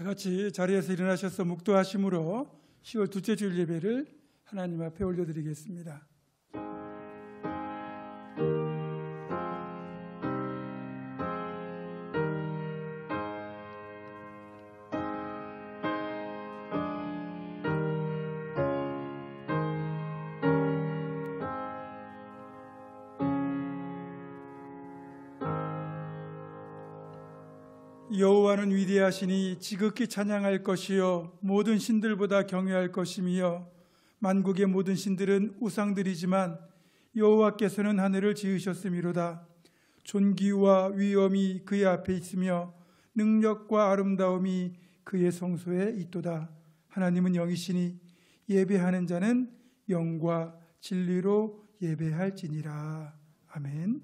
다 같이 자리에서 일어나셔서 묵도하심으로 10월 둘째 주일 예배를 하나님 앞에 올려드리겠습니다. 여호와는 위대하시니 지극히 찬양할 것이요 모든 신들보다 경외할 것이며 만국의 모든 신들은 우상들이지만 여호와께서는 하늘을 지으셨음이로다. 존귀와 위엄이 그의 앞에 있으며 능력과 아름다움이 그의 성소에 있도다. 하나님은 영이시니 예배하는 자는 영과 진리로 예배할지니라. 아멘.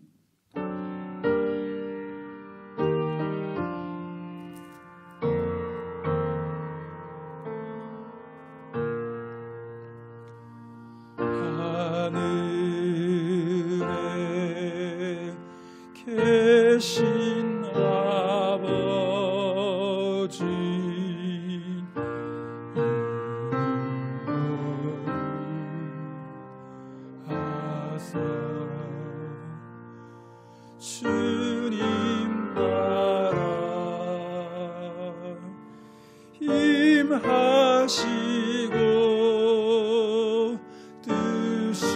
계신 아버지 인도하사 주님 나라 임하시고 뜻이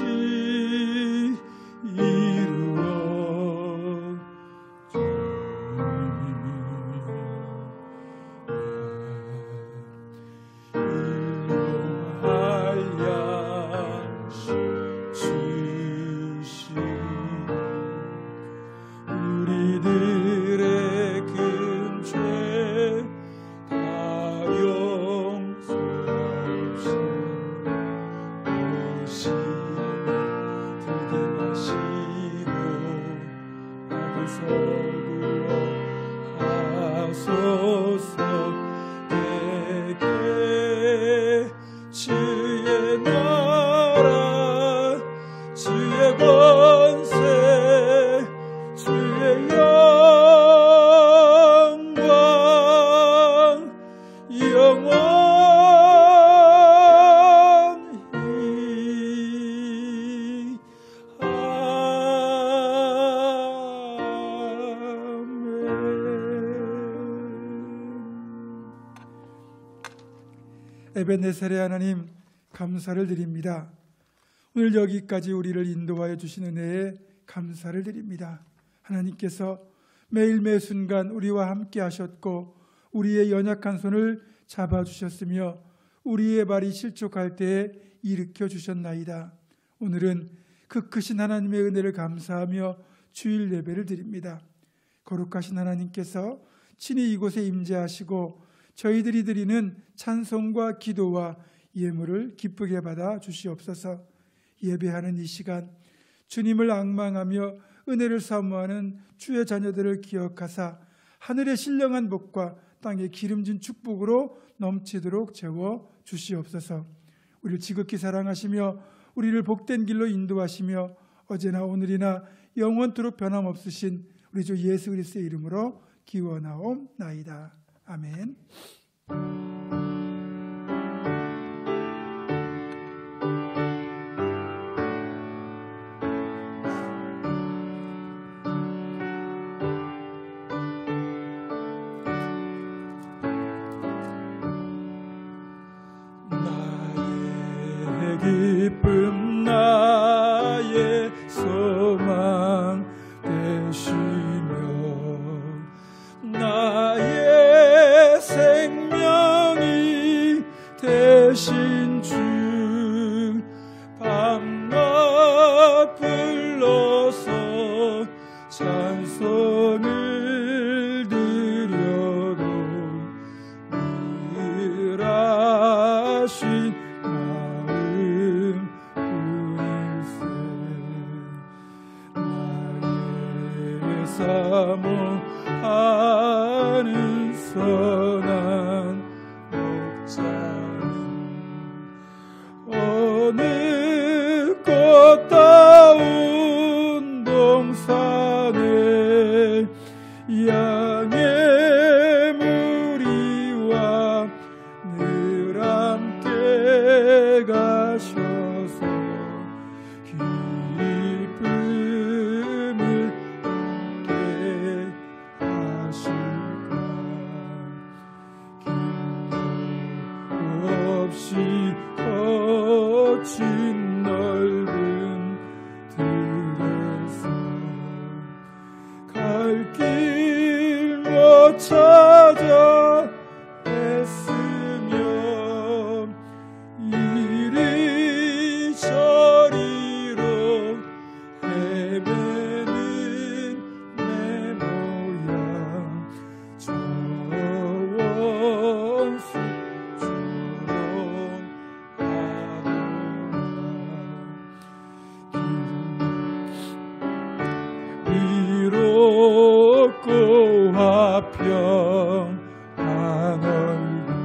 우리들의 큰 죄 다 용서하옵시고 득임하시고 악에서 구원하소서. 내게 주의 나라 주의 권세 주의 영광 영원히 아멘. 에벤네셀의 하나님 감사를 드립니다. 오늘 여기까지 우리를 인도하여 주신 은혜에 감사를 드립니다. 하나님께서 매일 매 순간 우리와 함께 하셨고 우리의 연약한 손을 잡아주셨으며 우리의 발이 실족할 때에 일으켜 주셨나이다. 오늘은 그 크신 하나님의 은혜를 감사하며 주일 예배를 드립니다. 거룩하신 하나님께서 친히 이곳에 임재하시고 저희들이 드리는 찬송과 기도와 예물을 기쁘게 받아 주시옵소서. 예배하는 이 시간 주님을 앙망하며 은혜를 사모하는 주의 자녀들을 기억하사 하늘의 신령한 복과 땅의 기름진 축복으로 넘치도록 채워 주시옵소서. 우리를 지극히 사랑하시며 우리를 복된 길로 인도하시며 어제나 오늘이나 영원토록 변함없으신 우리 주 예수 그리스도의 이름으로 기원하옵나이다. 아멘. 기쁨 나의 소망 되시며 나의 생명이 되신 주 밤낮 불러서 찬송을 드려도 늘 하신 사모하는 선한 목자는 어느 꽃다운 동산에 양의 무리와 화평한 얼굴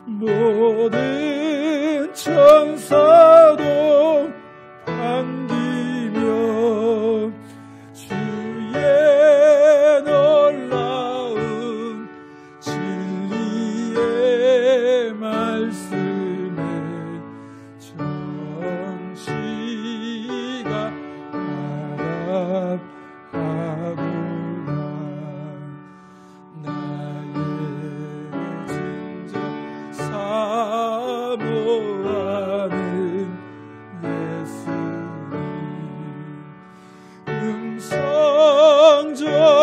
모든 천사도 반기며 주의 놀라운 진리의 말씀에 전시가 화답하구나. 나의 진정 사모하는 예수님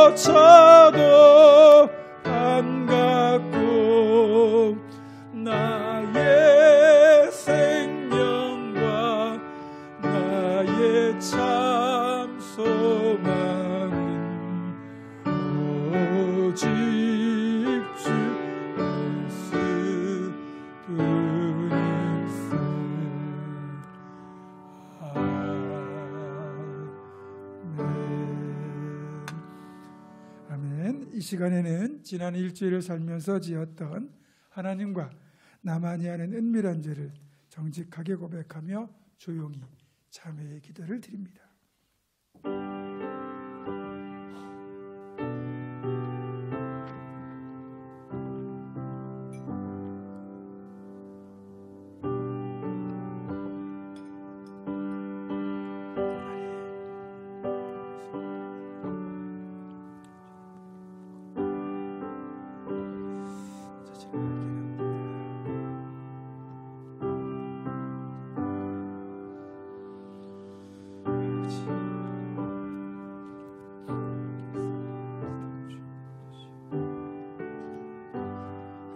음성조차도 반갑고 나의 생명과 나의 참 소망은 오직 주 예수뿐일세. 아멘. 이 시간에는 지난 일주일을 살면서 지었던 하나님과 나만이 아는 은밀한 죄를 정직하게 고백하며 조용히 참회의 기도를 드립니다.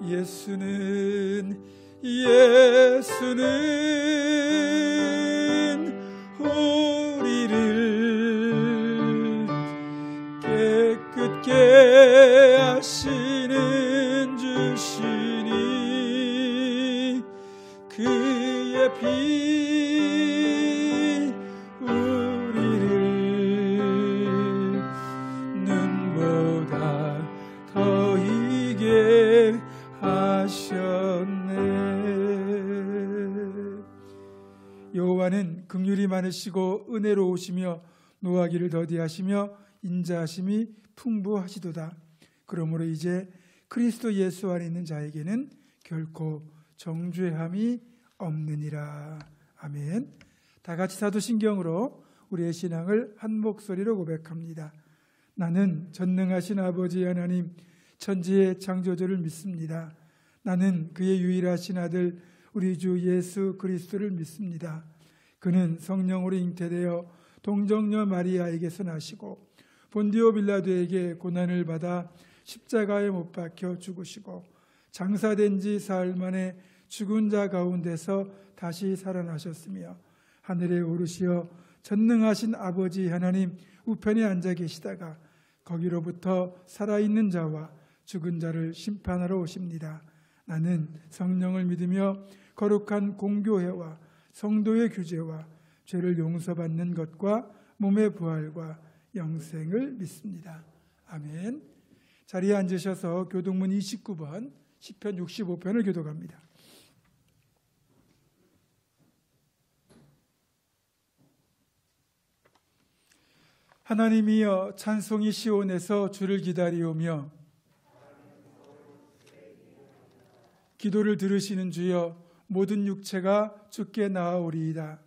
예수는 우리를 깨끗게 하시는 주시니 그의 피 우리를 눈보다 더 희게 하셨네. 여호와는 긍휼이 많으시고 은혜로우시며 노하기를 더디하시며 인자하심이 풍부하시도다. 그러므로 이제 그리스도 예수 안에 있는 자에게는 결코 정죄함이 없느니라. 아멘. 다 같이 사도신경으로 우리의 신앙을 한 목소리로 고백합니다. 나는 전능하신 아버지 하나님 천지의 창조주를 믿습니다. 나는 그의 유일하신 아들 우리 주 예수 그리스도를 믿습니다. 그는 성령으로 잉태되어 동정녀 마리아에게서 나시고 본디오 빌라도에게 고난을 받아 십자가에 못 박혀 죽으시고 장사된 지 사흘 만에 죽은 자 가운데서 다시 살아나셨으며 하늘에 오르시어 전능하신 아버지 하나님 우편에 앉아 계시다가 거기로부터 살아있는 자와 죽은 자를 심판하러 오십니다. 나는 성령을 믿으며 거룩한 공교회와 성도의 규제와 죄를 용서받는 것과 몸의 부활과 영생을 믿습니다. 아멘. 자리에 앉으셔서 교동문 29번 시편 65편을 교독합니다. 하나님이여 찬송이 시온에서 주를 기다리오며 기도를 들으시는 주여 모든 육체가 주께 나아오리이다.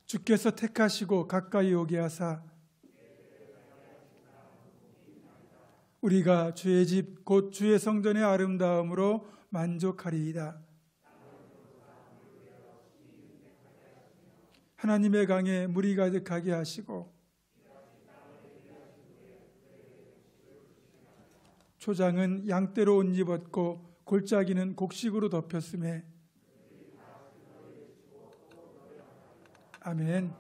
주께서 택하시고 가까이 오게 하사 우리가 주의 집 곧 주의 성전의 아름다움으로 만족하리이다. 하나님의 강에 물이 가득하게 하시고 초장은 양떼로 옷 입었고 골짜기는 곡식으로 덮였음에 아멘.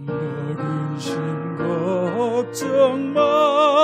너 근심 걱정 마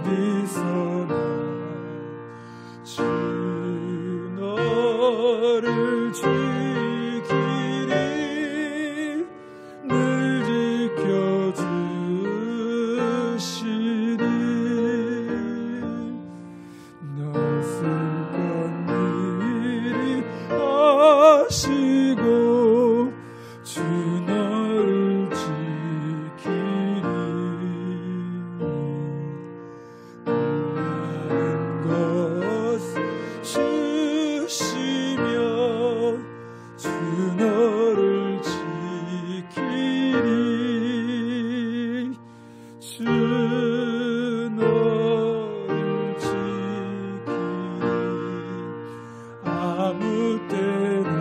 어디서나 주 너를 지키리 늘 지켜주시리 낯설건 미리 아시고 주 너를 지키리 많은 것 주시며 주 너를 지키리 주 너를 지키리 아무 때나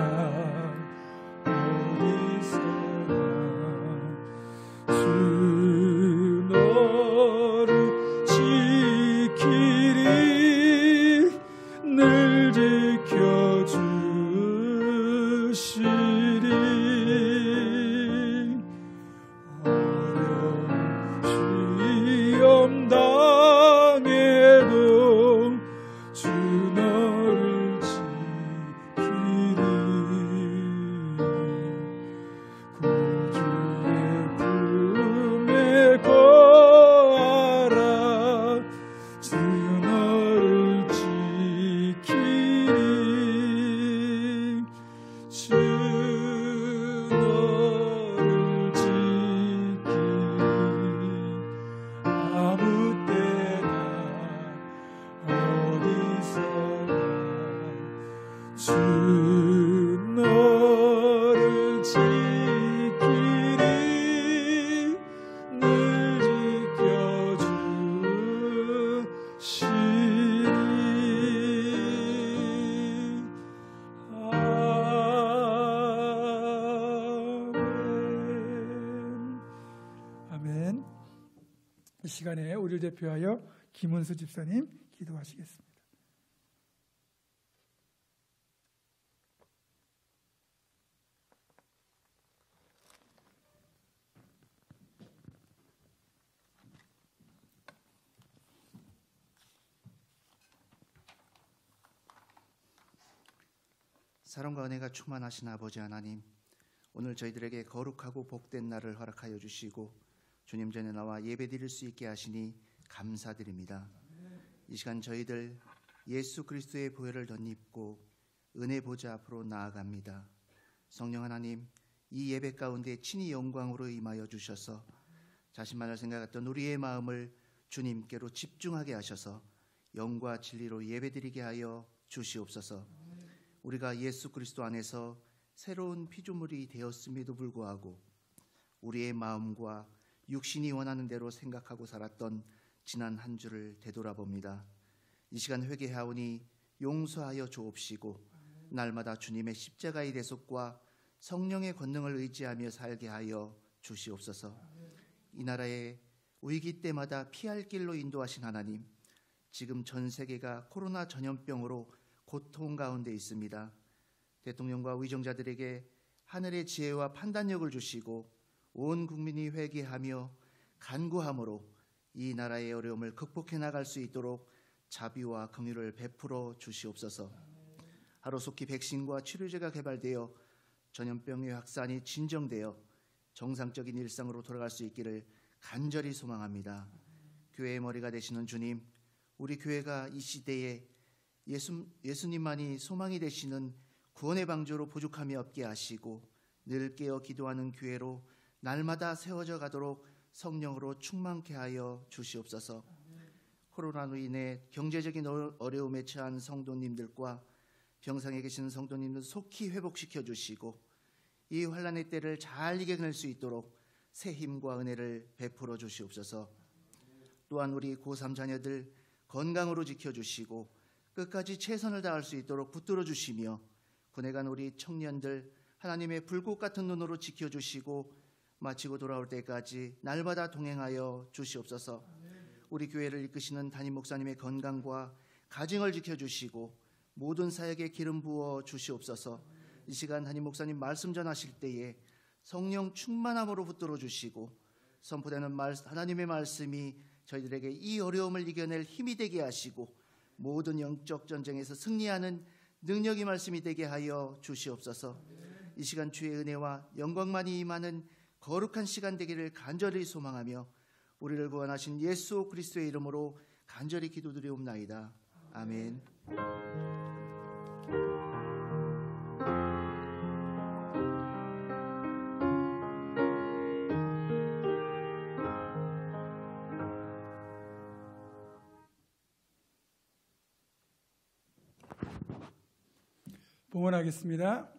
어디서나 주 너를 지키리 늘 지켜주시리 어려운 시험 당해도 주 너를 지키리 구주의 품에 거하라 주 너를 지키리 주 너를 지키리 아무 때나 어디서나 주 너를 지키리 늘 지켜주시리 아멘. 이 시간에 우리를 대표하여 김은수 집사님 기도하시겠습니다. 사랑과 은혜가 충만하신 아버지 하나님, 오늘 저희들에게 거룩하고 복된 날을 허락하여 주시고 주님 전에 나와 예배드릴 수 있게 하시니 감사드립니다. 이 시간 저희들 예수 그리스도의 보혈을 덧입고 은혜 보좌 앞으로 나아갑니다. 성령 하나님, 이 예배 가운데 친히 영광으로 임하여 주셔서 자신만을 생각했던 우리의 마음을 주님께로 집중하게 하셔서 영과 진리로 예배드리게 하여 주시옵소서. 우리가 예수 그리스도 안에서 새로운 피조물이 되었음에도 불구하고 우리의 마음과 육신이 원하는 대로 생각하고 살았던 지난 한 주를 되돌아봅니다. 이 시간 회개하오니 용서하여 주옵시고 날마다 주님의 십자가의 대속과 성령의 권능을 의지하며 살게 하여 주시옵소서. 이 나라의 위기 때마다 피할 길로 인도하신 하나님, 지금 전 세계가 코로나 전염병으로 고통 가운데 있습니다. 대통령과 위정자들에게 하늘의 지혜와 판단력을 주시고 온 국민이 회개하며 간구함으로 이 나라의 어려움을 극복해 나갈 수 있도록 자비와 긍휼을 베풀어 주시옵소서. 하루속히 백신과 치료제가 개발되어 전염병의 확산이 진정되어 정상적인 일상으로 돌아갈 수 있기를 간절히 소망합니다. 교회의 머리가 되시는 주님, 우리 교회가 이 시대에 예수님만이 소망이 되시는 구원의 방주로 부족함이 없게 하시고 늘 깨어 기도하는 교회로 날마다 세워져 가도록 성령으로 충만케 하여 주시옵소서. 코로나로 인해 경제적인 어려움에 처한 성도님들과 병상에 계시는 성도님들 속히 회복시켜 주시고 이 환난의 때를 잘 이겨낼 수 있도록 새 힘과 은혜를 베풀어 주시옵소서. 또한 우리 고3 자녀들 건강으로 지켜주시고 끝까지 최선을 다할 수 있도록 붙들어 주시며 군에 간 우리 청년들 하나님의 불꽃 같은 눈으로 지켜주시고 마치고 돌아올 때까지 날마다 동행하여 주시옵소서. 우리 교회를 이끄시는 담임 목사님의 건강과 가정을 지켜주시고 모든 사역에 기름 부어 주시옵소서. 이 시간 담임 목사님 말씀 전하실 때에 성령 충만함으로 붙들어 주시고 선포되는 하나님의 말씀이 저희들에게 이 어려움을 이겨낼 힘이 되게 하시고 모든 영적 전쟁에서 승리하는 능력이 말씀이 되게 하여 주시옵소서. 이 시간 주의 은혜와 영광만이 임하는 거룩한 시간 되기를 간절히 소망하며 우리를 구원하신 예수 그리스도의 이름으로 간절히 기도드리옵나이다. 아멘. 봉헌하겠습니다.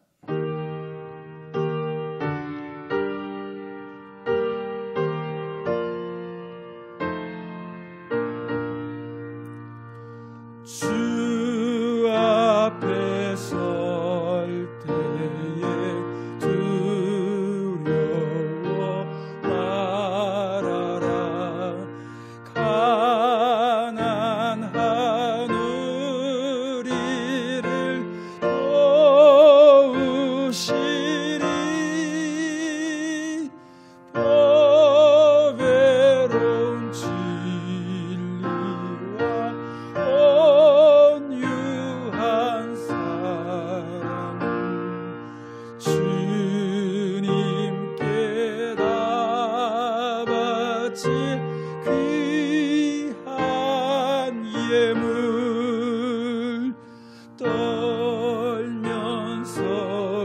주 앞에 설 때에 두려워 말아라. 가난한 우리를 도우시리. 보배로운 진리와 온유한 사랑 주님께 다 바칠 귀한 예물 떨면서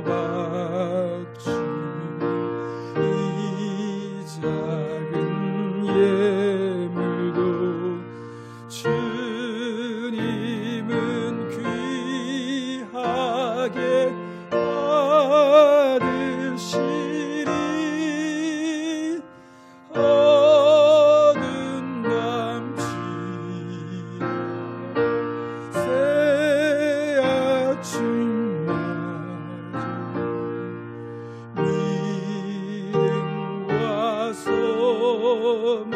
바치 이 작은 예물도 주님은 귀하게 받으시리. 어두운 밤 지나 새 아침마저 믿음과 소망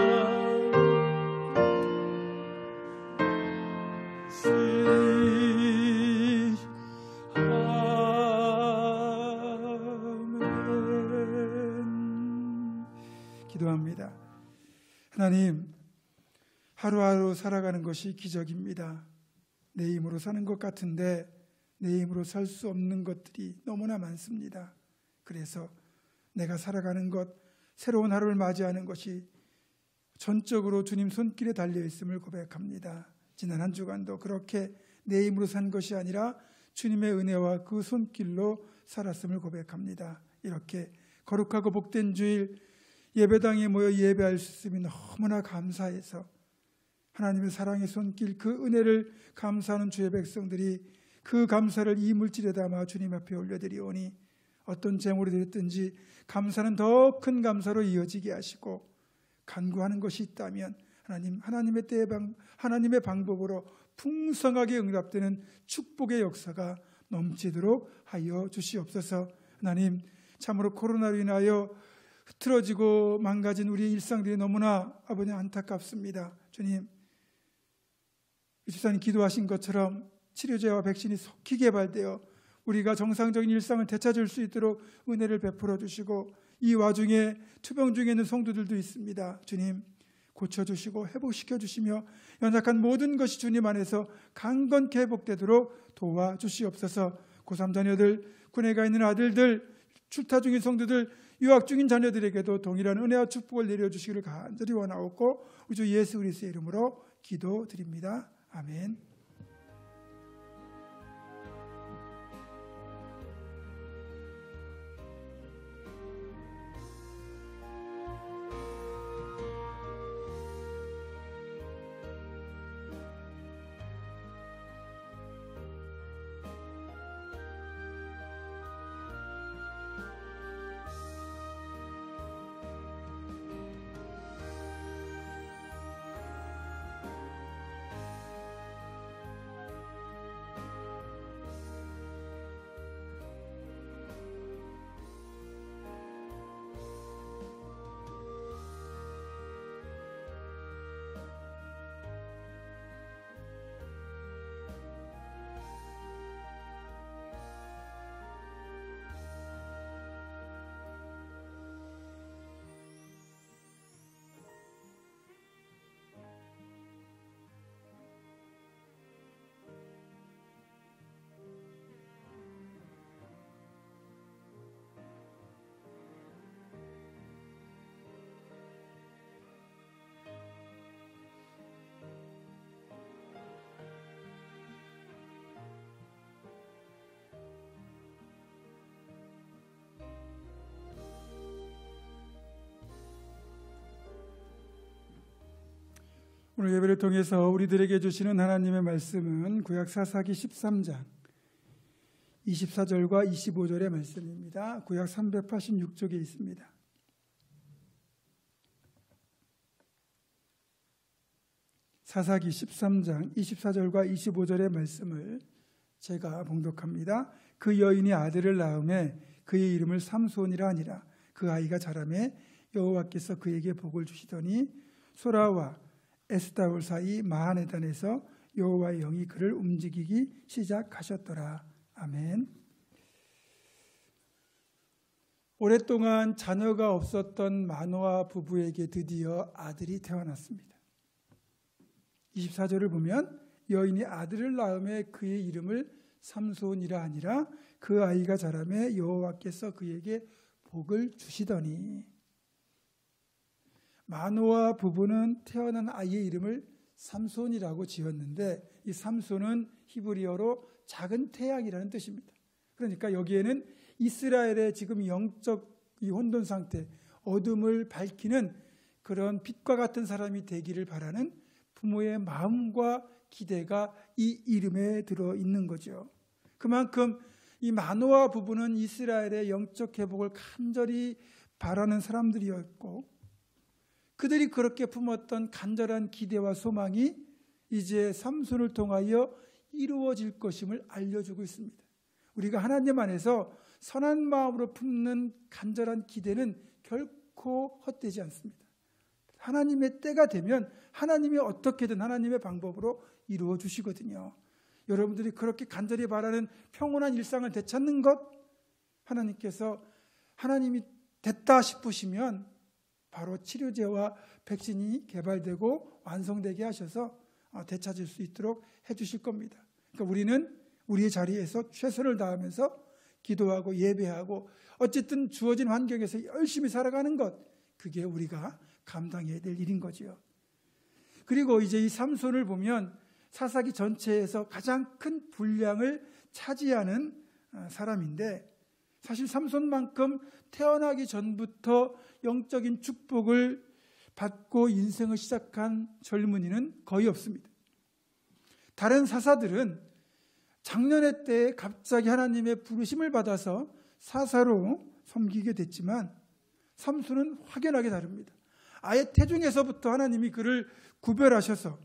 아멘. 기도합니다. 하나님, 하루하루 살아가는 것이 기적입니다. 내 힘으로 사는 것 같은데 내 힘으로 살 수 없는 것들이 너무나 많습니다. 그래서 내가 살아가는 것, 새로운 하루를 맞이하는 것이 전적으로 주님 손길에 달려 있음을 고백합니다. 지난 한 주간도 그렇게 내 힘으로 산 것이 아니라 주님의 은혜와 그 손길로 살았음을 고백합니다. 이렇게 거룩하고 복된 주일 예배당에 모여 예배할 수 있음이 너무나 감사해서 하나님의 사랑의 손길, 그 은혜를 감사하는 주의 백성들이 그 감사를 이 물질에 담아 주님 앞에 올려드리오니 어떤 제물이 드렸든지 감사는 더 큰 감사로 이어지게 하시고, 간구하는 것이 있다면 하나님, 하나님의 때에 하나님의 방법으로 풍성하게 응답되는 축복의 역사가 넘치도록 하여 주시옵소서. 하나님, 참으로 코로나로 인하여 흐트러지고 망가진 우리의 일상들이 너무나 아버지 안타깝습니다. 주님, 집사님 기도하신 것처럼 치료제와 백신이 속히 개발되어 우리가 정상적인 일상을 되찾을 수 있도록 은혜를 베풀어 주시고, 이 와중에 투병 중에 있는 성도들도 있습니다. 주님, 고쳐주시고 회복시켜 주시며 연약한 모든 것이 주님 안에서 강건케 회복되도록 도와주시옵소서. 고3 자녀들, 군에 가 있는 아들들, 출타 중인 성도들, 유학 중인 자녀들에게도 동일한 은혜와 축복을 내려주시기를 간절히 원하옵고 우리 주 예수 그리스도의 이름으로 기도드립니다. 아멘. 오늘 예배를 통해서 우리들에게 주시는 하나님의 말씀은 구약 사사기 13장 24절과 25절의 말씀입니다. 구약 386쪽에 있습니다. 사사기 13장 24절과 25절의 말씀을 제가 봉독합니다. 그 여인이 아들을 낳음에 그의 이름을 삼손이라 하니라. 그 아이가 자라매 여호와께서 그에게 복을 주시더니 소라와 에스다올 사이 마하네단에서 여호와의 영이 그를 움직이기 시작하셨더라. 아멘. 오랫동안 자녀가 없었던 마노아 부부에게 드디어 아들이 태어났습니다. 24절을 보면 여인이 아들을 낳음에 그의 이름을 삼손이라 하니라. 그 아이가 자라매 여호와께서 그에게 복을 주시더니. 마노아 부부는 태어난 아이의 이름을 삼손이라고 지었는데 이 삼손은 히브리어로 작은 태양이라는 뜻입니다. 그러니까 여기에는 이스라엘의 지금 영적 이 혼돈 상태, 어둠을 밝히는 그런 빛과 같은 사람이 되기를 바라는 부모의 마음과 기대가 이 이름에 들어 있는 거죠. 그만큼 이 마노아 부부는 이스라엘의 영적 회복을 간절히 바라는 사람들이었고 그들이 그렇게 품었던 간절한 기대와 소망이 이제 삼손을 통하여 이루어질 것임을 알려주고 있습니다. 우리가 하나님 안에서 선한 마음으로 품는 간절한 기대는 결코 헛되지 않습니다. 하나님의 때가 되면 하나님이 어떻게든 하나님의 방법으로 이루어 주시거든요. 여러분들이 그렇게 간절히 바라는 평온한 일상을 되찾는 것, 하나님께서 하나님이 됐다 싶으시면 바로 치료제와 백신이 개발되고 완성되게 하셔서 되찾을 수 있도록 해주실 겁니다. 그러니까 우리는 우리의 자리에서 최선을 다하면서 기도하고 예배하고 어쨌든 주어진 환경에서 열심히 살아가는 것, 그게 우리가 감당해야 될 일인 거지요. 그리고 이제 이 삼손을 보면 사사기 전체에서 가장 큰 분량을 차지하는 사람인데 사실 삼손만큼 태어나기 전부터 영적인 축복을 받고 인생을 시작한 젊은이는 거의 없습니다. 다른 사사들은 장년의 때에 갑자기 하나님의 부르심을 받아서 사사로 섬기게 됐지만 삼손은 확연하게 다릅니다. 아예 태중에서부터 하나님이 그를 구별하셔서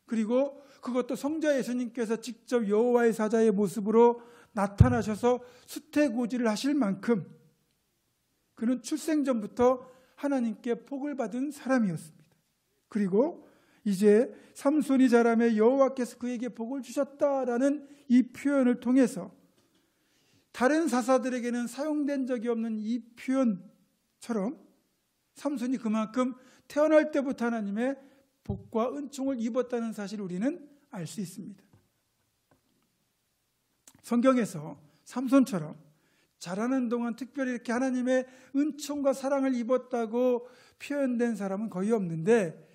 그리고 그것도 성자 예수님께서 직접 여호와의 사자의 모습으로 나타나셔서 수태고지를 하실 만큼 그는 출생 전부터 하나님께 복을 받은 사람이었습니다. 그리고 이제 삼손이 자라매 여호와께서 그에게 복을 주셨다라는 이 표현을 통해서 다른 사사들에게는 사용된 적이 없는 이 표현처럼 삼손이 그만큼 태어날 때부터 하나님의 복과 은총을 입었다는 사실을 우리는 알 수 있습니다. 성경에서 삼손처럼 자라는 동안 특별히 이렇게 하나님의 은총과 사랑을 입었다고 표현된 사람은 거의 없는데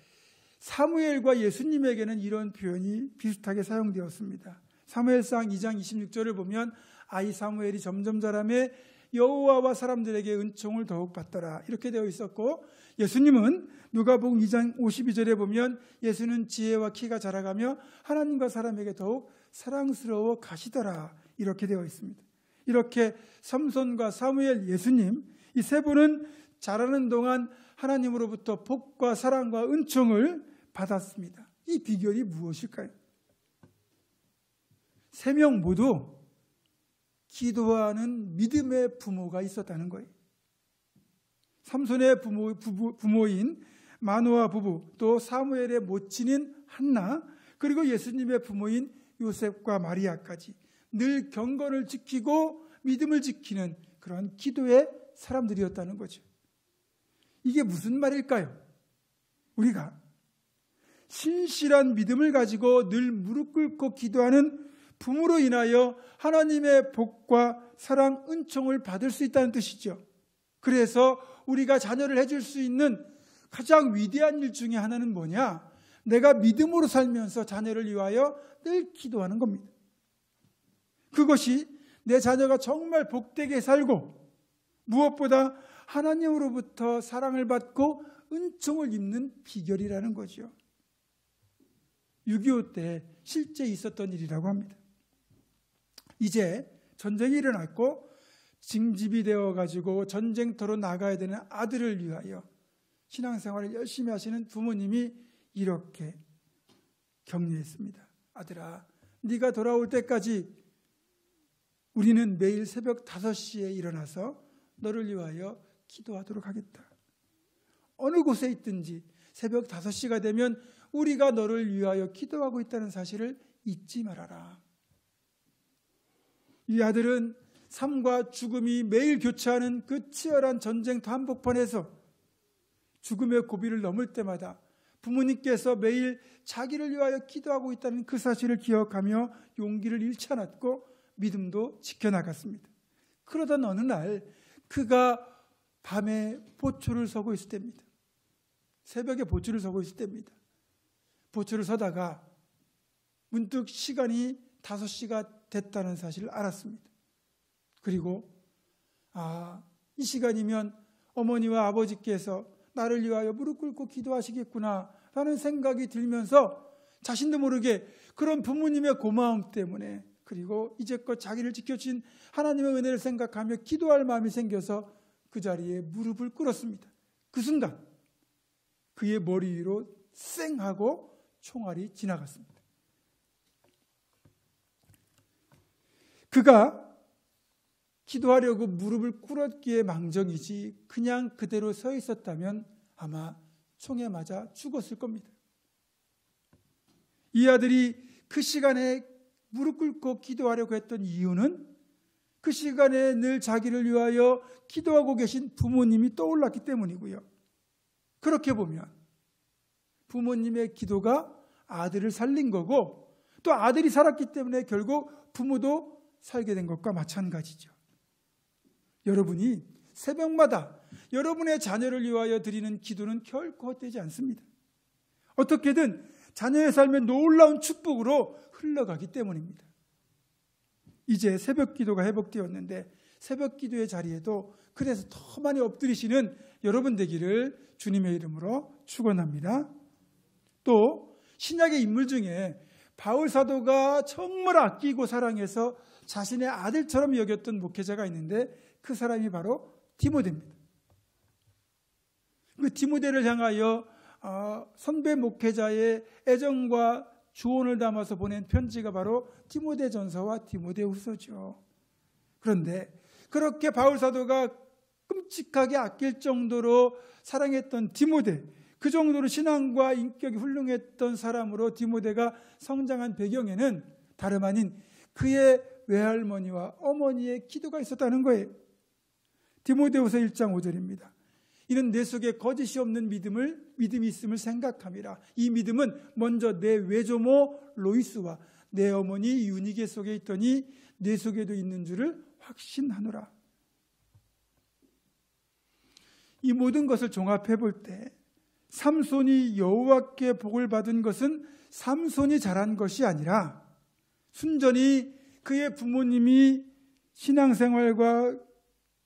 사무엘과 예수님에게는 이런 표현이 비슷하게 사용되었습니다. 사무엘상 2장 26절을 보면 아이 사무엘이 점점 자라매 여호와와 사람들에게 은총을 더욱 받더라 이렇게 되어 있었고, 예수님은 누가복음 2장 52절에 보면 예수는 지혜와 키가 자라가며 하나님과 사람에게 더욱 사랑스러워 가시더라 이렇게 되어 있습니다. 이렇게 삼손과 사무엘, 예수님 이 세 분은 자라는 동안 하나님으로부터 복과 사랑과 은총을 받았습니다. 이 비결이 무엇일까요? 세 명 모두 기도하는 믿음의 부모가 있었다는 거예요. 삼손의 부모인 마노아 부부, 또 사무엘의 모친인 한나, 그리고 예수님의 부모인 요셉과 마리아까지 늘 경건을 지키고 믿음을 지키는 그런 기도의 사람들이었다는 거죠. 이게 무슨 말일까요? 우리가 신실한 믿음을 가지고 늘 무릎 꿇고 기도하는 부모로 인하여 하나님의 복과 사랑, 은총을 받을 수 있다는 뜻이죠. 그래서 우리가 자녀를 해줄 수 있는 가장 위대한 일 중에 하나는 뭐냐? 내가 믿음으로 살면서 자녀를 위하여 늘 기도하는 겁니다. 그것이 내 자녀가 정말 복되게 살고 무엇보다 하나님으로부터 사랑을 받고 은총을 입는 비결이라는 거죠. 6.25 때 실제 있었던 일이라고 합니다. 이제 전쟁이 일어났고 징집이 되어가지고 전쟁터로 나가야 되는 아들을 위하여 신앙생활을 열심히 하시는 부모님이 이렇게 격려했습니다. 아들아, 네가 돌아올 때까지 우리는 매일 새벽 5시에 일어나서 너를 위하여 기도하도록 하겠다. 어느 곳에 있든지 새벽 5시가 되면 우리가 너를 위하여 기도하고 있다는 사실을 잊지 말아라. 이 아들은 삶과 죽음이 매일 교차하는 그 치열한 전쟁터 한복판에서 죽음의 고비를 넘을 때마다 부모님께서 매일 자기를 위하여 기도하고 있다는 그 사실을 기억하며 용기를 잃지 않았고 믿음도 지켜나갔습니다. 그러던 어느 날 그가 밤에 보초를 서고 있을 때입니다. 새벽에 보초를 서고 있을 때입니다. 보초를 서다가 문득 시간이 5시가 됐다는 사실을 알았습니다. 그리고 이 시간이면 어머니와 아버지께서 나를 위하여 무릎 꿇고 기도하시겠구나 라는 생각이 들면서 자신도 모르게 그런 부모님의 고마움 때문에, 그리고 이제껏 자기를 지켜주신 하나님의 은혜를 생각하며 기도할 마음이 생겨서 그 자리에 무릎을 꿇었습니다. 그 순간 그의 머리 위로 쌩 하고 총알이 지나갔습니다. 그가 기도하려고 무릎을 꿇었기에 망정이지 그냥 그대로 서 있었다면 아마 총에 맞아 죽었을 겁니다. 이 아들이 그 시간에 무릎 꿇고 기도하려고 했던 이유는 그 시간에 늘 자기를 위하여 기도하고 계신 부모님이 떠올랐기 때문이고요. 그렇게 보면 부모님의 기도가 아들을 살린 거고, 또 아들이 살았기 때문에 결국 부모도 살게 된 것과 마찬가지죠. 여러분이 새벽마다 여러분의 자녀를 위하여 드리는 기도는 결코 헛되지 않습니다. 어떻게든 자녀의 삶에 놀라운 축복으로 흘러가기 때문입니다. 이제 새벽 기도가 회복되었는데 새벽 기도의 자리에도 그래서 더 많이 엎드리시는 여러분 되기를 주님의 이름으로 축원합니다. 또 신약의 인물 중에 바울 사도가 정말 아끼고 사랑해서 자신의 아들처럼 여겼던 목회자가 있는데 그 사람이 바로 디모데입니다. 그 디모데를 향하여 선배 목회자의 애정과 조언을 담아서 보낸 편지가 바로 디모데전서와 디모데후서죠. 그런데 그렇게 바울 사도가 끔찍하게 아낄 정도로 사랑했던 디모데, 그 정도로 신앙과 인격이 훌륭했던 사람으로 디모데가 성장한 배경에는 다름 아닌 그의 외할머니와 어머니의 기도가 있었다는 거예요. 디모데후서 1장 5절입니다. 이는 내 속에 거짓이 없는 믿음이 있음을 생각함이라. 이 믿음은 먼저 내 외조모 로이스와 내 어머니 유니게 속에 있더니 내 속에도 있는 줄을 확신하노라. 이 모든 것을 종합해 볼 때 삼손이 여호와께 복을 받은 것은 삼손이 잘한 것이 아니라 순전히 그의 부모님이 신앙생활과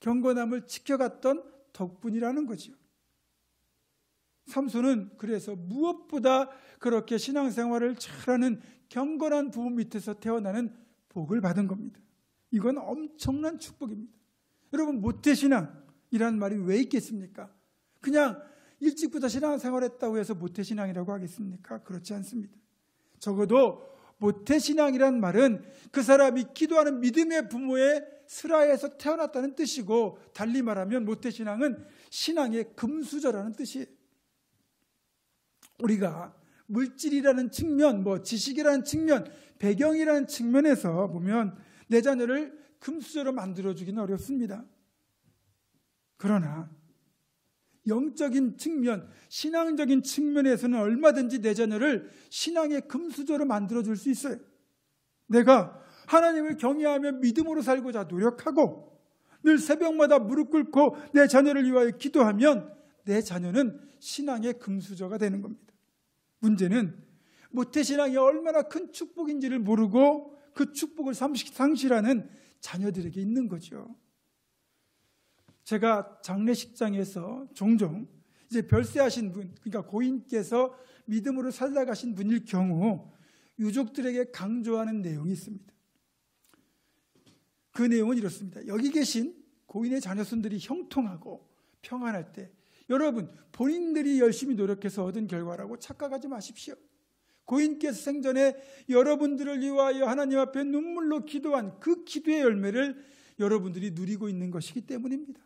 경건함을 지켜갔던 덕분이라는 거죠. 삼손은 그래서 무엇보다 그렇게 신앙생활을 잘하는 경건한 부모 밑에서 태어나는 복을 받은 겁니다. 이건 엄청난 축복입니다. 여러분, 모태신앙이라는 말이 왜 있겠습니까? 그냥 일찍부터 신앙생활했다고 해서 모태신앙이라고 하겠습니까? 그렇지 않습니다. 적어도 모태신앙이란 말은 그 사람이 기도하는 믿음의 부모의 슬하에서 태어났다는 뜻이고, 달리 말하면 모태신앙은 신앙의 금수저라는 뜻이에요. 우리가 물질이라는 측면, 지식이라는 측면, 배경이라는 측면에서 보면 내 자녀를 금수저로 만들어주기는 어렵습니다. 그러나 영적인 측면, 신앙적인 측면에서는 얼마든지 내 자녀를 신앙의 금수저로 만들어줄 수 있어요. 내가 하나님을 경외하며 믿음으로 살고자 노력하고 늘 새벽마다 무릎 꿇고 내 자녀를 위하여 기도하면 내 자녀는 신앙의 금수저가 되는 겁니다. 문제는 모태신앙이 얼마나 큰 축복인지를 모르고 그 축복을 상실하는 자녀들에게 있는 거죠. 제가 장례식장에서 종종 이제 별세하신 분, 그러니까 고인께서 믿음으로 살아가신 분일 경우 유족들에게 강조하는 내용이 있습니다. 그 내용은 이렇습니다. 여기 계신 고인의 자녀손들이 형통하고 평안할 때 여러분 본인들이 열심히 노력해서 얻은 결과라고 착각하지 마십시오. 고인께서 생전에 여러분들을 위하여 하나님 앞에 눈물로 기도한 그 기도의 열매를 여러분들이 누리고 있는 것이기 때문입니다.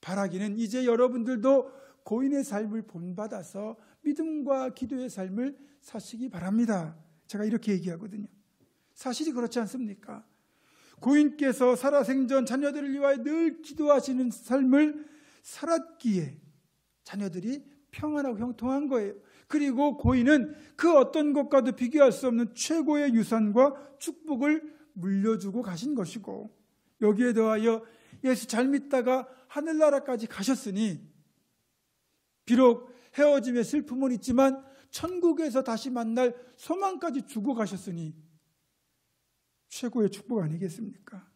바라기는 이제 여러분들도 고인의 삶을 본받아서 믿음과 기도의 삶을 사시기 바랍니다. 제가 이렇게 얘기하거든요. 사실이 그렇지 않습니까? 고인께서 살아생전 자녀들을 위하여 늘 기도하시는 삶을 살았기에 자녀들이 평안하고 형통한 거예요. 그리고 고인은 그 어떤 것과도 비교할 수 없는 최고의 유산과 축복을 물려주고 가신 것이고, 여기에 더하여 예수 잘 믿다가 하늘나라까지 가셨으니 비록 헤어짐의 슬픔은 있지만 천국에서 다시 만날 소망까지 주고 가셨으니 최고의 축복 아니겠습니까?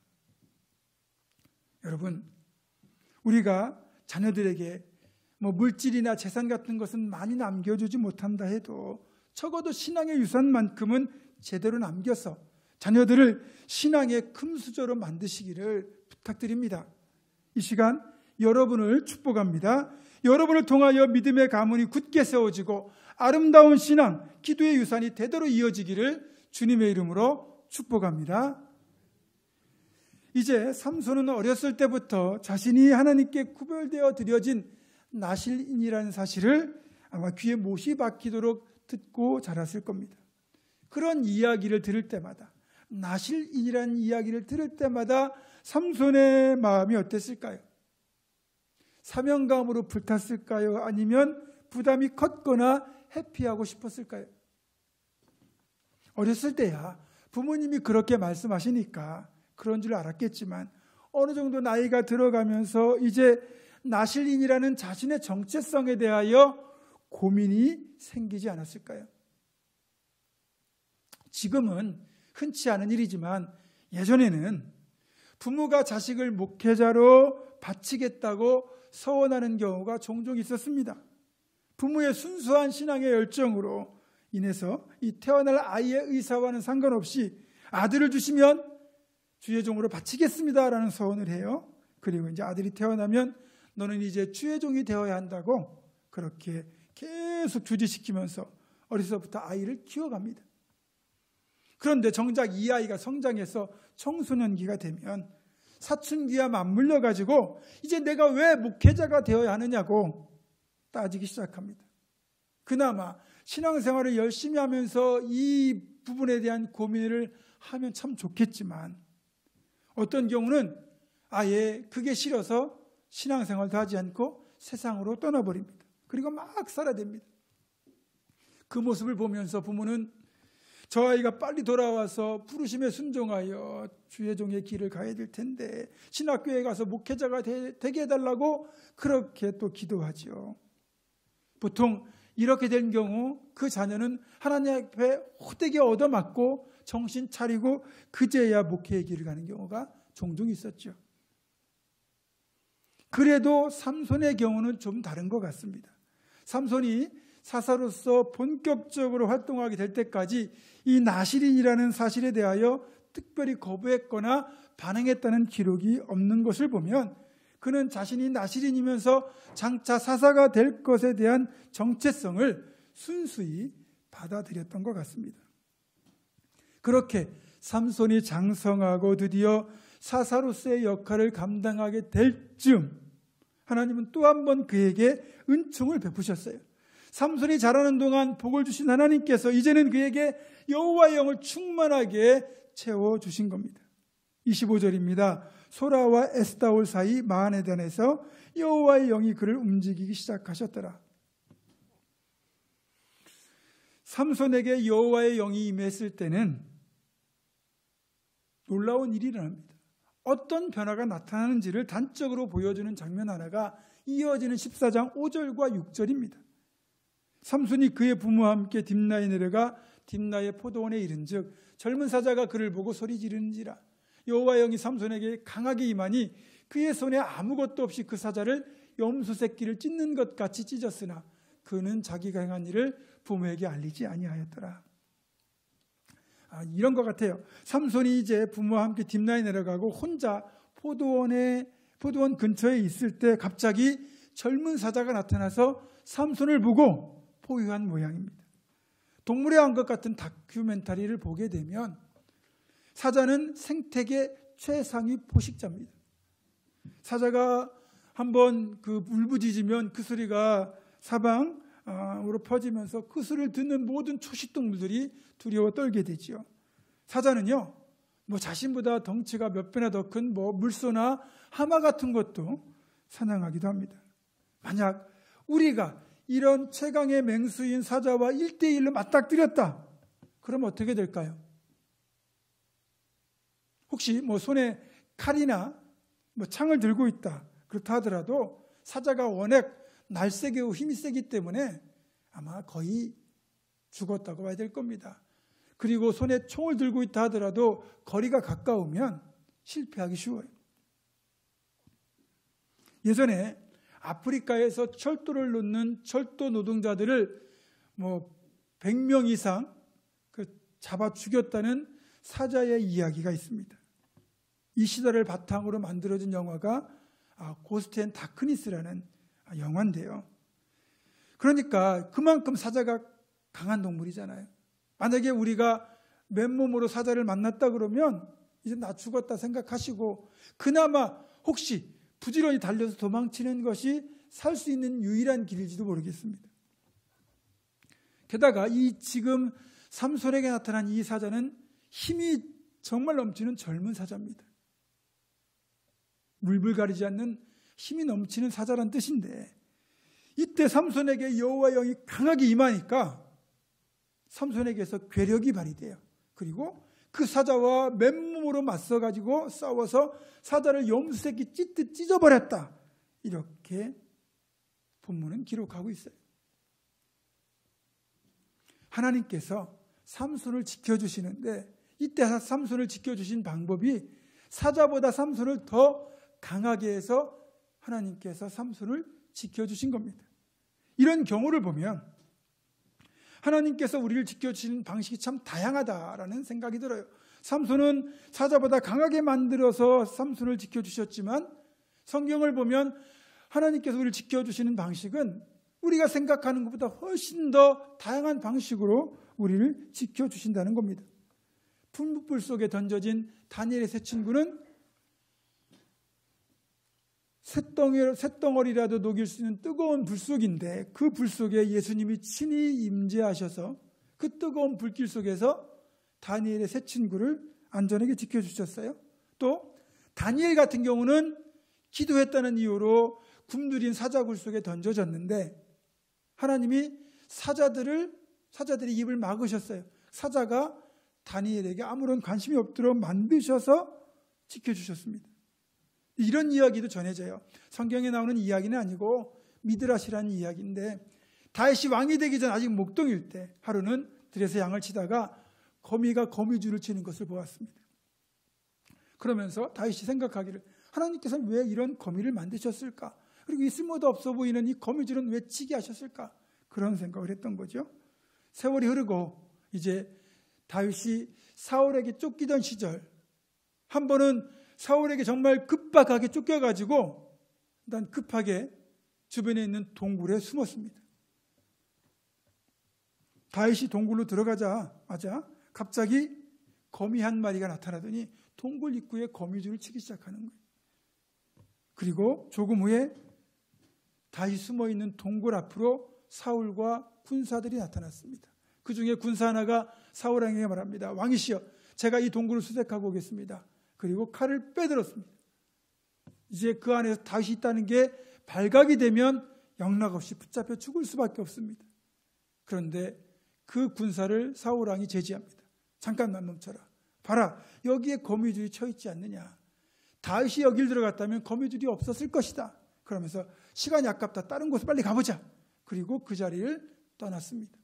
여러분, 우리가 자녀들에게 물질이나 재산 같은 것은 많이 남겨주지 못한다 해도 적어도 신앙의 유산만큼은 제대로 남겨서 자녀들을 신앙의 금수저로 만드시기를 부탁드립니다. 이 시간 여러분을 축복합니다. 여러분을 통하여 믿음의 가문이 굳게 세워지고 아름다운 신앙, 기도의 유산이 대대로 이어지기를 주님의 이름으로 축복합니다. 이제 삼손은 어렸을 때부터 자신이 하나님께 구별되어 드려진 나실인이라는 사실을 아마 귀에 못이 박히도록 듣고 자랐을 겁니다. 그런 이야기를 들을 때마다, 나실인이라는 이야기를 들을 때마다 삼손의 마음이 어땠을까요? 사명감으로 불탔을까요? 아니면 부담이 컸거나 회피하고 싶었을까요? 어렸을 때야 부모님이 그렇게 말씀하시니까 그런 줄 알았겠지만 어느 정도 나이가 들어가면서 이제 나실인이라는 자신의 정체성에 대하여 고민이 생기지 않았을까요? 지금은 흔치 않은 일이지만 예전에는 부모가 자식을 목회자로 바치겠다고 서원하는 경우가 종종 있었습니다. 부모의 순수한 신앙의 열정으로 인해서 이 태어날 아이의 의사와는 상관없이 아들을 주시면 주의 종으로 바치겠습니다라는 서원을 해요. 그리고 이제 아들이 태어나면 너는 이제 주의 종이 되어야 한다고 그렇게 계속 주지시키면서 어려서부터 아이를 키워갑니다. 그런데 정작 이 아이가 성장해서 청소년기가 되면 사춘기와 맞물려 가지고 이제 내가 왜 목회자가 되어야 하느냐고 따지기 시작합니다. 그나마 신앙생활을 열심히 하면서 이 부분에 대한 고민을 하면 참 좋겠지만 어떤 경우는 아예 그게 싫어서 신앙생활도 하지 않고 세상으로 떠나버립니다. 그리고 막 살아댑니다. 그 모습을 보면서 부모는 저 아이가 빨리 돌아와서 부르심에 순종하여 주의 종의 길을 가야 될 텐데 신학교에 가서 목회자가 되게 해달라고 그렇게 또 기도하죠. 보통 이렇게 된 경우 그 자녀는 하나님 앞에 호되게 얻어맞고 정신 차리고 그제야 목회의 길을 가는 경우가 종종 있었죠. 그래도 삼손의 경우는 좀 다른 것 같습니다. 삼손이 사사로서 본격적으로 활동하게 될 때까지 이 나실인이라는 사실에 대하여 특별히 거부했거나 반응했다는 기록이 없는 것을 보면 그는 자신이 나실인이면서 장차 사사가 될 것에 대한 정체성을 순수히 받아들였던 것 같습니다. 그렇게 삼손이 장성하고 드디어 사사로서의 역할을 감당하게 될 즈음 하나님은 또 한 번 그에게 은총을 베푸셨어요. 삼손이 자라는 동안 복을 주신 하나님께서 이제는 그에게 여호와의 영을 충만하게 채워주신 겁니다. 25절입니다. 소라와 에스다올 사이 마하네단에서 여호와의 영이 그를 움직이기 시작하셨더라. 삼손에게 여호와의 영이 임했을 때는 놀라운 일이 일어납니다. 어떤 변화가 나타나는지를 단적으로 보여주는 장면 하나가 이어지는 14장 5절과 6절입니다. 삼손이 그의 부모와 함께 딥나에 내려가 딥나의 포도원에 이른즉 젊은 사자가 그를 보고 소리 지르는지라. 여호와의 영이 삼손에게 강하게 임하니 그의 손에 아무것도 없이 그 사자를 염소 새끼를 찢는 것 같이 찢었으나 그는 자기가 행한 일을 부모에게 알리지 아니하였더라. 이런 것 같아요. 삼손이 이제 부모와 함께 딥라에 내려가고 혼자 포도원 근처에 있을 때 갑자기 젊은 사자가 나타나서 삼손을 보고 포효한 모양입니다. 동물의 왕것 같은 다큐멘터리를 보게 되면 사자는 생태계 최상위 포식자입니다. 사자가 한번 그 울부짖으면 그 소리가 사방으로 퍼지면서 그 소리를 듣는 모든 초식동물들이 두려워 떨게 되지요. 사자는요, 자신보다 덩치가 몇 배나 더 큰 물소나 하마 같은 것도 사냥하기도 합니다. 만약 우리가 이런 최강의 맹수인 사자와 1대1로 맞닥뜨렸다. 그럼 어떻게 될까요? 혹시 손에 칼이나 창을 들고 있다. 그렇다 하더라도 사자가 워낙 날쌔고 힘이 세기 때문에 아마 거의 죽었다고 봐야 될 겁니다. 그리고 손에 총을 들고 있다 하더라도 거리가 가까우면 실패하기 쉬워요. 예전에 아프리카에서 철도를 놓는 철도 노동자들을 100명 이상 잡아 죽였다는 사자의 이야기가 있습니다. 이 시대를 바탕으로 만들어진 영화가 고스트 앤 다크니스라는 영화인데요. 그러니까 그만큼 사자가 강한 동물이잖아요. 만약에 우리가 맨몸으로 사자를 만났다 그러면 이제 나 죽었다 생각하시고 그나마 혹시 부지런히 달려서 도망치는 것이 살 수 있는 유일한 길일지도 모르겠습니다. 게다가 이 지금 삼손에게 나타난 이 사자는 힘이 정말 넘치는 젊은 사자입니다. 물불 가리지 않는 힘이 넘치는 사자란 뜻인데 이때 삼손에게 여호와의 영이 강하게 임하니까 삼손에게서 괴력이 발휘돼요. 그리고 그 사자와 맨몸으로 맞서가지고 싸워서 사자를 염소새끼 찢듯 찢어버렸다. 이렇게 본문은 기록하고 있어요. 하나님께서 삼손을 지켜주시는데 이때 삼손을 지켜주신 방법이 사자보다 삼손을 더 강하게 해서 하나님께서 삼손을 지켜주신 겁니다. 이런 경우를 보면 하나님께서 우리를 지켜주시는 방식이 참 다양하다라는 생각이 들어요. 삼손은 사자보다 강하게 만들어서 삼손을 지켜주셨지만 성경을 보면 하나님께서 우리를 지켜주시는 방식은 우리가 생각하는 것보다 훨씬 더 다양한 방식으로 우리를 지켜주신다는 겁니다. 풀무불 속에 던져진 다니엘의 세 친구는 쇳덩어리라도 녹일 수 있는 뜨거운 불 속인데 그 불 속에 예수님이 친히 임재하셔서 그 뜨거운 불길 속에서 다니엘의 세 친구를 안전하게 지켜주셨어요. 또 다니엘 같은 경우는 기도했다는 이유로 굶주린 사자굴 속에 던져졌는데 하나님이 사자들의 입을 막으셨어요. 사자가 다니엘에게 아무런 관심이 없도록 만드셔서 지켜주셨습니다. 이런 이야기도 전해져요. 성경에 나오는 이야기는 아니고 미드라시라는 이야기인데 다윗이 왕이 되기 전 아직 목동일 때 하루는 들에서 양을 치다가 거미가 거미줄을 치는 것을 보았습니다. 그러면서 다윗이 생각하기를 하나님께서는 왜 이런 거미를 만드셨을까? 그리고 이 쓸모도 없어 보이는 이 거미줄은 왜 치게 하셨을까? 그런 생각을 했던 거죠. 세월이 흐르고 이제 다윗이 사울에게 쫓기던 시절 한 번은 사울에게 정말 급박하게 쫓겨가지고 일단 급하게 주변에 있는 동굴에 숨었습니다. 다윗이 동굴로 들어가자마자 갑자기 거미 한 마리가 나타나더니 동굴 입구에 거미줄을 치기 시작하는 거예요. 그리고 조금 후에 다윗이 숨어있는 동굴 앞으로 사울과 군사들이 나타났습니다. 그 중에 군사 하나가 사울 왕에게 말합니다. 왕이시여, 제가 이 동굴을 수색하고 오겠습니다. 그리고 칼을 빼들었습니다. 이제 그 안에서 다윗이 있다는 게 발각이 되면 영락없이 붙잡혀 죽을 수밖에 없습니다. 그런데 그 군사를 사울 왕이 제지합니다. 잠깐만 멈춰라. 봐라, 여기에 거미줄이 쳐 있지 않느냐. 다윗이 여길 들어갔다면 거미줄이 없었을 것이다. 그러면서 시간이 아깝다. 다른 곳에 빨리 가보자. 그리고 그 자리를 떠났습니다.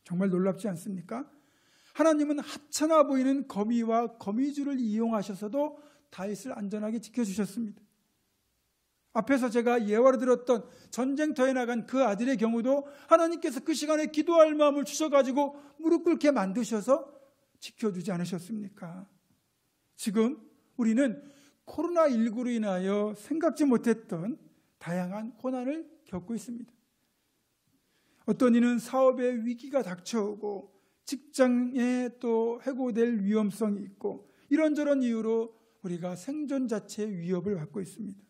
정말 놀랍지 않습니까? 하나님은 하찮아 보이는 거미와 거미줄을 이용하셔서도 다윗을 안전하게 지켜주셨습니다. 앞에서 제가 예화로 들었던 전쟁터에 나간 그 아들의 경우도 하나님께서 그 시간에 기도할 마음을 주셔가지고 무릎 꿇게 만드셔서 지켜주지 않으셨습니까? 지금 우리는 코로나19로 인하여 생각지 못했던 다양한 고난을 겪고 있습니다. 어떤 이는 사업의 위기가 닥쳐오고 직장에 또 해고될 위험성이 있고 이런저런 이유로 우리가 생존 자체의 위협을 받고 있습니다.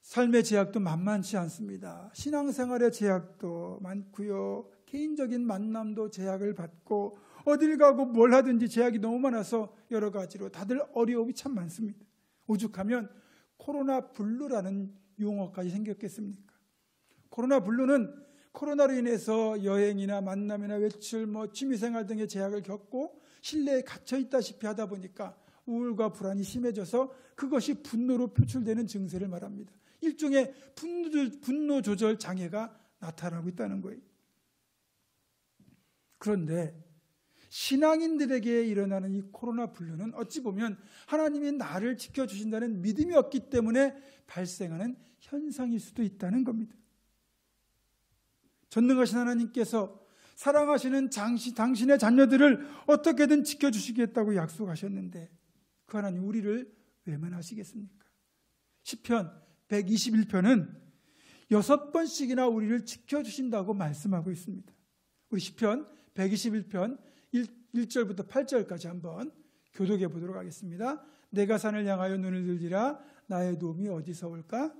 삶의 제약도 만만치 않습니다. 신앙생활의 제약도 많고요. 개인적인 만남도 제약을 받고 어딜 가고 뭘 하든지 제약이 너무 많아서 여러 가지로 다들 어려움이 참 많습니다. 오죽하면 코로나 블루라는 용어까지 생겼겠습니까? 코로나 블루는 코로나로 인해서 여행이나 만남이나 외출, 취미생활 등의 제약을 겪고 실내에 갇혀 있다시피 하다 보니까 우울과 불안이 심해져서 그것이 분노로 표출되는 증세를 말합니다. 일종의 분노 조절 장애가 나타나고 있다는 거예요. 그런데 신앙인들에게 일어나는 이 코로나 블루는 어찌 보면 하나님이 나를 지켜주신다는 믿음이 없기 때문에 발생하는 현상일 수도 있다는 겁니다. 전능하신 하나님께서 사랑하시는 당신의 자녀들을 어떻게든 지켜주시겠다고 약속하셨는데 그 하나님 우리를 외면하시겠습니까? 시편 121편은 6번씩이나 우리를 지켜주신다고 말씀하고 있습니다. 우리 시편 121편 1절부터 8절까지 한번 교독해 보도록 하겠습니다. 내가 산을 향하여 눈을 들리라. 나의 도움이 어디서 올까?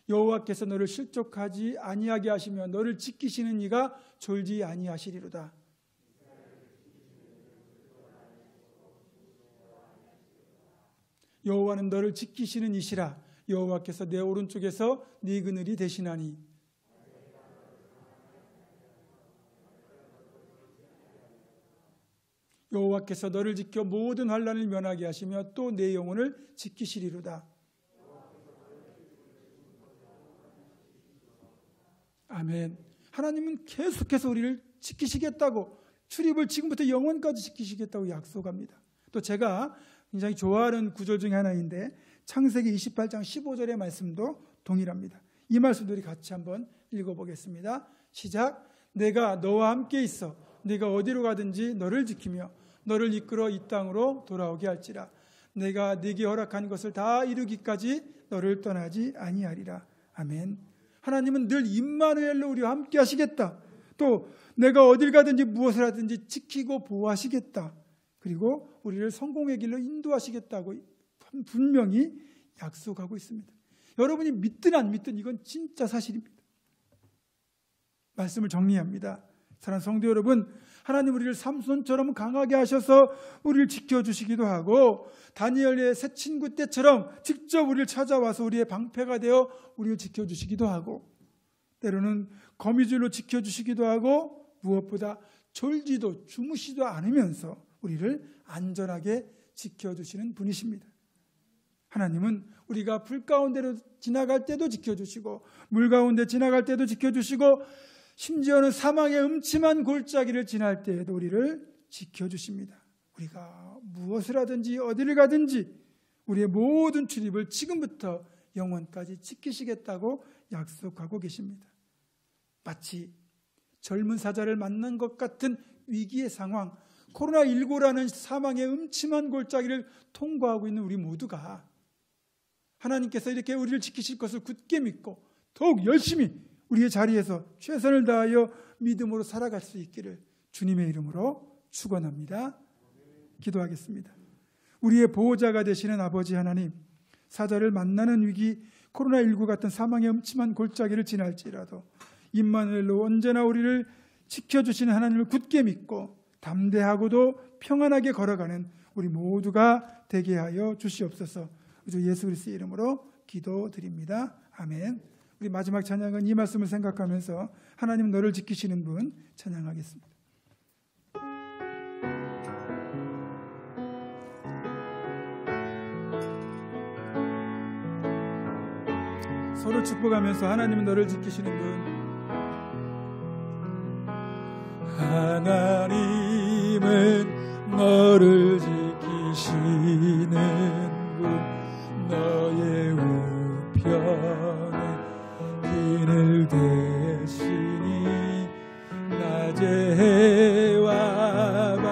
여호와께서 너를 실족하지 아니하게 하시며 너를 지키시는 이가 졸지 아니하시리로다. 여호와는 너를 지키시는 이시라. 여호와께서 내 오른쪽에서 네 그늘이 되시나니 여호와께서 너를 지켜 모든 환난을 면하게 하시며 또 내 영혼을 지키시리로다. 아멘. 하나님은 계속해서 우리를 지키시겠다고, 출입을 지금부터 영원까지 지키시겠다고 약속합니다. 또 제가 굉장히 좋아하는 구절 중에 하나인데 창세기 28장 15절의 말씀도 동일합니다. 이 말씀도 우리 같이 한번 읽어보겠습니다. 시작. 내가 너와 함께 있어 네가 어디로 가든지 너를 지키며 너를 이끌어 이 땅으로 돌아오게 할지라. 내가 네게 허락한 것을 다 이루기까지 너를 떠나지 아니하리라. 아멘. 하나님은 늘 임마누엘로 우리와 함께 하시겠다. 또 내가 어딜 가든지 무엇을 하든지 지키고 보호하시겠다. 그리고 우리를 성공의 길로 인도하시겠다고 분명히 약속하고 있습니다. 여러분이 믿든 안 믿든 이건 진짜 사실입니다. 말씀을 정리합니다. 사랑하는 성도 여러분, 하나님 우리를 삼손처럼 강하게 하셔서 우리를 지켜주시기도 하고 다니엘의 새 친구 때처럼 직접 우리를 찾아와서 우리의 방패가 되어 우리를 지켜주시기도 하고 때로는 거미줄로 지켜주시기도 하고 무엇보다 졸지도 주무시도 않으면서 우리를 안전하게 지켜주시는 분이십니다. 하나님은 우리가 불 가운데로 지나갈 때도 지켜주시고 물 가운데 지나갈 때도 지켜주시고 심지어는 사망의 음침한 골짜기를 지날 때에도 우리를 지켜주십니다. 우리가 무엇을 하든지 어디를 가든지 우리의 모든 출입을 지금부터 영원까지 지키시겠다고 약속하고 계십니다. 마치 젊은 사자를 만난 것 같은 위기의 상황, 코로나19라는 사망의 음침한 골짜기를 통과하고 있는 우리 모두가 하나님께서 이렇게 우리를 지키실 것을 굳게 믿고 더욱 열심히 우리의 자리에서 최선을 다하여 믿음으로 살아갈 수 있기를 주님의 이름으로 축원합니다. 기도하겠습니다. 우리의 보호자가 되시는 아버지 하나님, 사자를 만나는 위기, 코로나19 같은 사망의 음침한 골짜기를 지날지라도 임마누엘로 언제나 우리를 지켜주시는 하나님을 굳게 믿고 담대하고도 평안하게 걸어가는 우리 모두가 되게 하여 주시옵소서. 주 예수 그리스도의 이름으로 기도드립니다. 아멘. 우리 마지막 찬양은 이 말씀을 생각하면서 하나님 너를 지키시는 분 찬양하겠습니다. 서로 축복하면서 하나님은 너를 지키시는 분. 하나님은 너를 지키시는 이제 해와 밤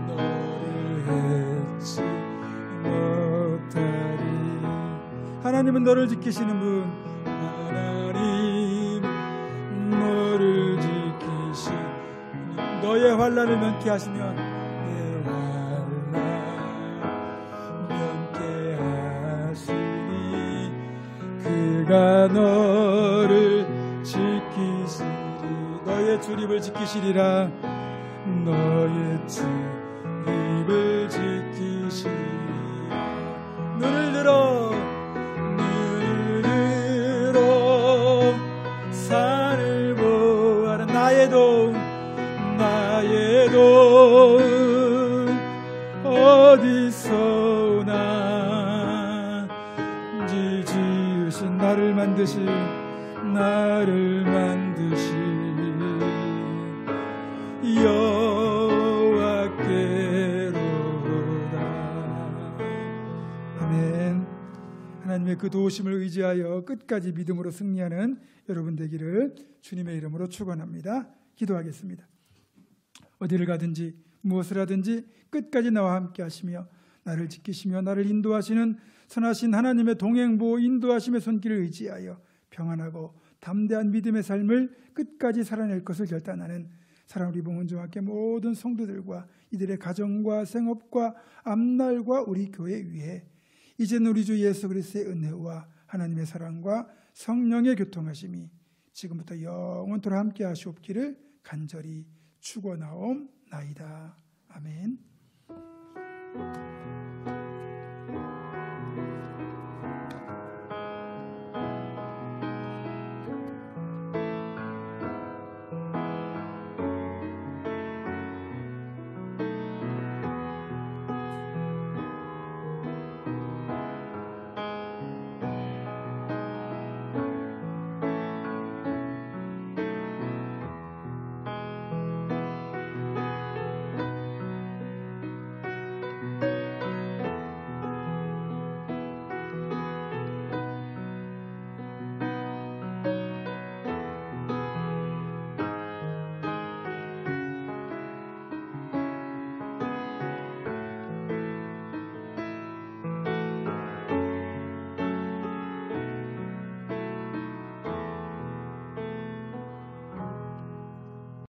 너를 잊지 못하리. 하나님은 너를 지키시는 분, 하나님 너를 지키시 너의 환난을 면케 하시면 내 환난 면케 하시니 그가 너를 지키시리. 너의 출입을 지키시리라. 너의 출입을 지키시리라. 눈을 들어 산을 보아라. 나의 도움 어디서 오나지. 지으신 나를 만드신 여호와께로다. 아멘. 하나님의 그 도우심을 의지하여 끝까지 믿음으로 승리하는 여러분 되기를 주님의 이름으로 축원합니다. 기도하겠습니다. 어디를 가든지 무엇을 하든지 끝까지 나와 함께 하시며 나를 지키시며 나를 인도하시는 선하신 하나님의 동행보 인도하심의 손길을 의지하여 평안하고 담대한 믿음의 삶을 끝까지 살아낼 것을 결단하는 사랑으로 입은 중학교 모든 성도들과 이들의 가정과 생업과 앞날과 우리 교회 위에 이제는 우리 주 예수 그리스도의 은혜와 하나님의 사랑과 성령의 교통하심이 지금부터 영원토록 함께 하시옵기를 간절히 축원하옵나이다. 아멘.